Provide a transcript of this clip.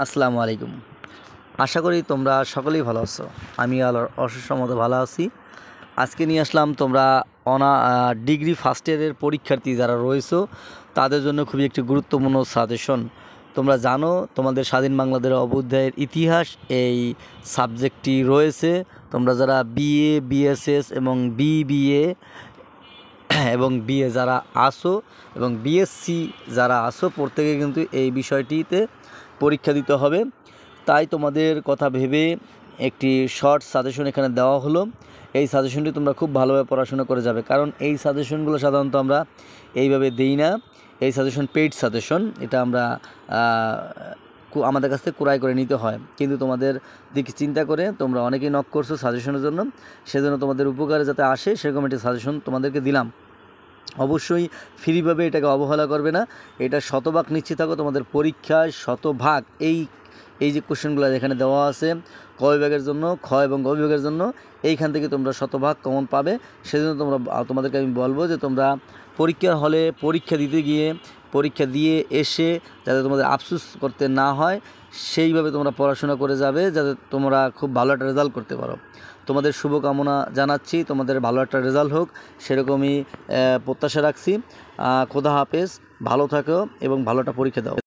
আসসালামু আলাইকুম। আশা করি তোমরা সকলেই ভালো আছো। আমি আল্লাহর অশেষ রহমতে ভালো আছি। আজকে নিয়ে আসলাম তোমরা ডিগ্রি ফার্স্ট ইয়ারের পরীক্ষার্থী যারা রয়েছো তাদের জন্য খুবই একটি গুরুত্বপূর্ণ সাজেশন। তোমরা জানো তোমাদের স্বাধীন বাংলাদেশের অভ্যুদয়ের ইতিহাস এই সাবজেক্টটি রয়েছে। তোমরা যারা বিএ, বিএসএস এবং বিবিএ এবং বিএ যারা আসো এবং বিএসসি যারা আসো প্রত্যেকে কিন্তু এই বিষয়টিতে পরীক্ষা দিতে হবে। তাই তোমাদের কথা ভেবে একটি শর্ট সাজেশন এখানে দেওয়া হলো। এই সাজেশনটি তোমরা খুব ভালোভাবে পড়াশোনা করে যাবে, কারণ এই সাজেশনগুলো সাধারণত আমরা এইভাবে দিই না। এই সাজেশন পেইড সাজেশন, এটা আমরা আমাদের কাছ থেকে ক্রয় করে নিতে হয়। কিন্তু তোমাদের দিকে চিন্তা করে তোমরা অনেকেই নক করছো সাজেশনের জন্য, সেজন্য তোমাদের উপকারে যাতে আসে সেরকম একটি সাজেশন তোমাদেরকে দিলাম। অবশ্যই ফ্রিভাবে এটাকে অবহেলা করবে না। এটা শতভাগ নিশ্চিত থাকো তোমাদের পরীক্ষায় শতভাগ এই যে কোশ্চেনগুলো এখানে দেওয়া আছে ক বিভাগের জন্য, খ এবং গ বিভাগের জন্য, এইখান থেকে তোমরা শতভাগ কমন পাবে। সেজন্য তোমাদেরকে আমি বলবো যে তোমরা পরীক্ষার হলে পরীক্ষা দিতে গিয়ে পরীক্ষা দিয়ে এসে যাতে তোমাদের আফসোস করতে না হয় সেইভাবে তোমরা পড়াশোনা করে যাবে, যাতে তোমরা খুব ভালো একটা রেজাল্ট করতে পারো। তোমাদের শুভকামনা জানাচ্ছি, তোমাদের ভালো একটা রেজাল্ট হোক সেরকমই প্রত্যাশা রাখছি। খোদা হাফেজ, ভালো থাকো এবং ভালো একটা পরীক্ষা দাও।